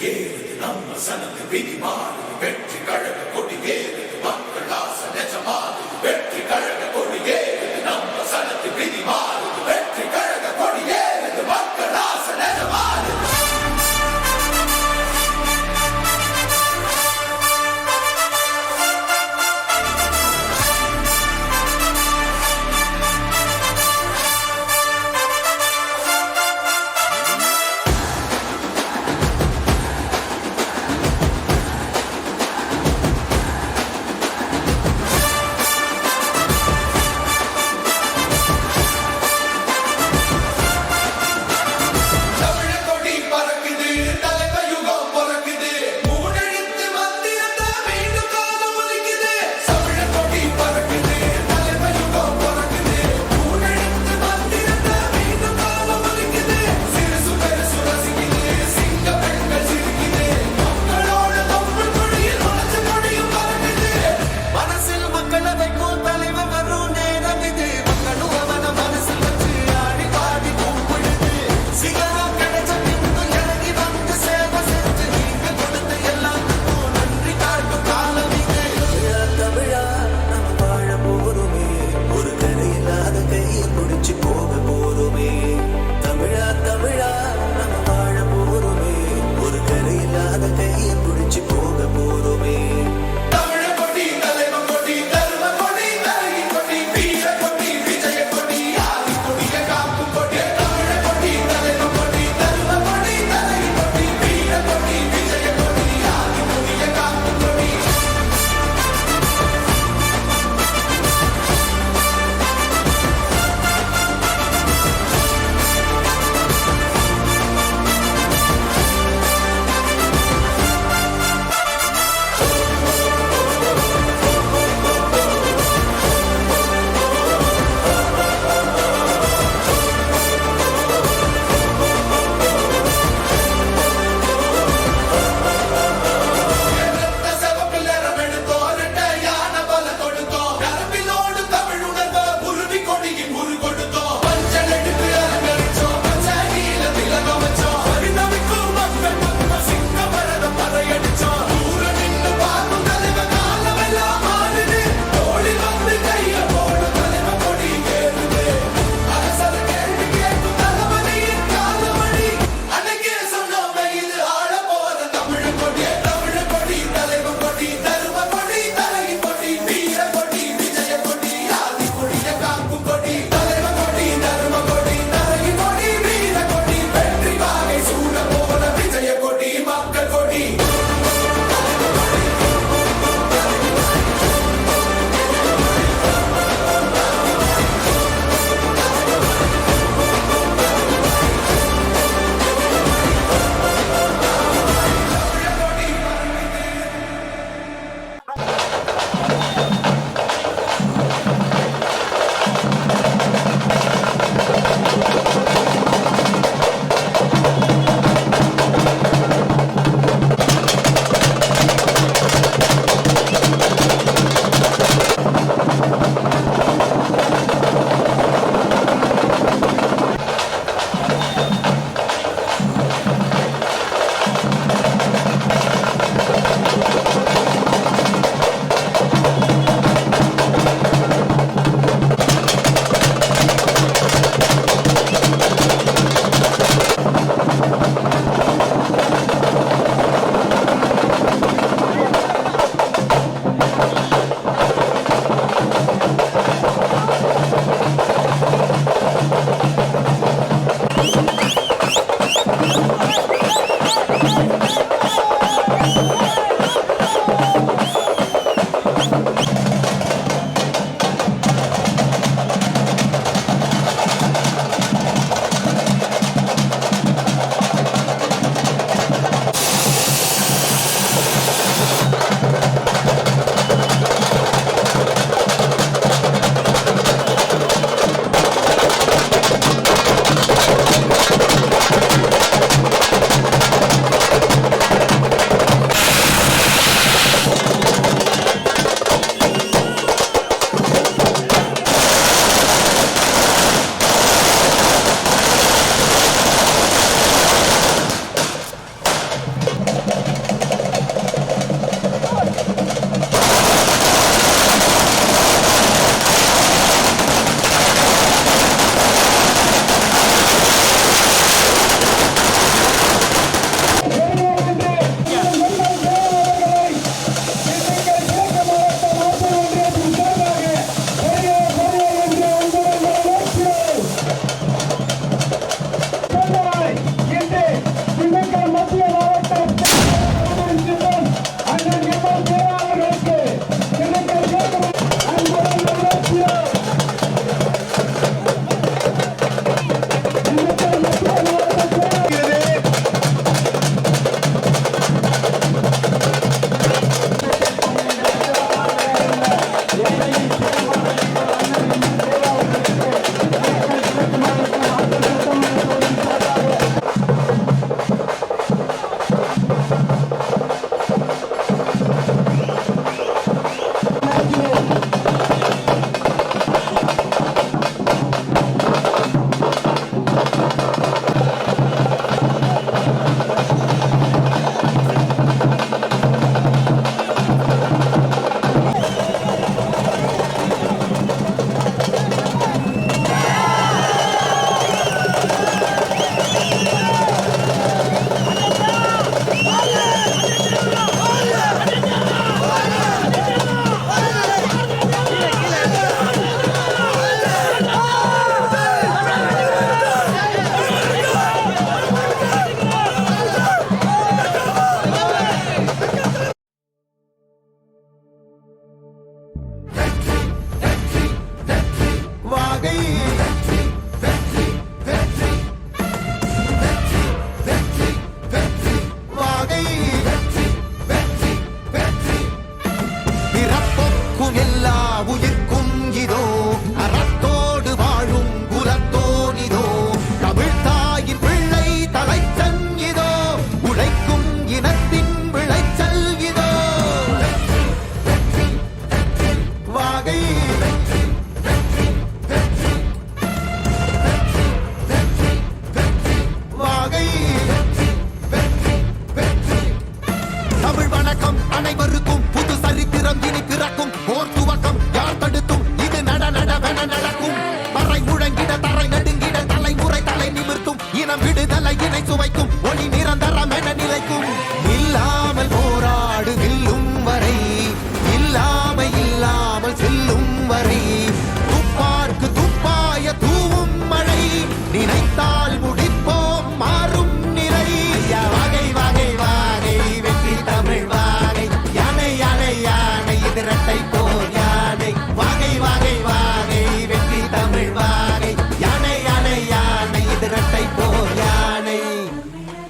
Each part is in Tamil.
ஏறுது நம்ம சனத்து விதி மாறுது வெற்றி கழக கொடி ஏறுது மக்கள் ஆசை நிஜமாகுது வெற்றி கழக கொடி ஏறுது நம்ம சனத்து விதி மாறுது வெற்றி கழக கொடி ஏறுது மக்கள் ஆசை நிஜமாகுது.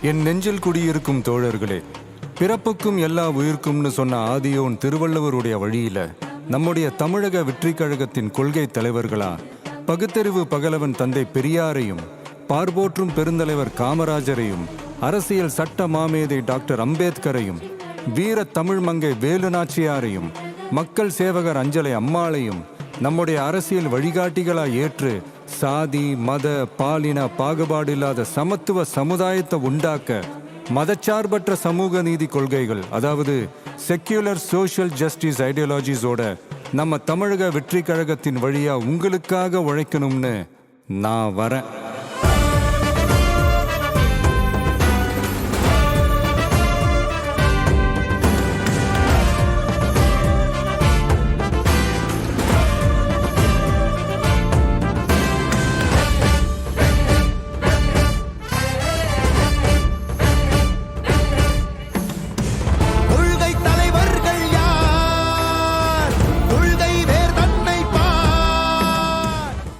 என் நெஞ்சில் குடியிருக்கும் தோழர்களே, பிறப்புக்கும் எல்லா உயிர்க்கும்னு சொன்ன ஆதியோன் திருவள்ளுவருடைய வழியில நம்முடைய தமிழக வெற்றிக் கழகத்தின் கொள்கை தலைவர்களா பகுத்தறிவு பகலவன் தந்தை பெரியாரையும், பார்போற்றும் பெருந்தலைவர் காமராஜரையும், அரசியல் சட்ட மாமேதை டாக்டர் அம்பேத்கரையும், வீர தமிழ் மங்கை வேலு நாச்சியாரையும், மக்கள் சேவகர் அஞ்சலை அம்மாளையும் நம்முடைய அரசியல் வழிகாட்டிகளாய் ஏற்று சாதி மத பாலின பாகுபாடு இல்லாத சமத்துவ சமுதாயத்தை உண்டாக்க மதச்சார்பற்ற சமூக நீதி கொள்கைகள், அதாவது செக்யூலர் சோஷியல் ஜஸ்டிஸ் ஐடியாலஜிஸோட நம்ம தமிழக வெற்றி கழகத்தின் வழியா உங்களுக்காக உழைக்கணும்னு நான் வரேன்.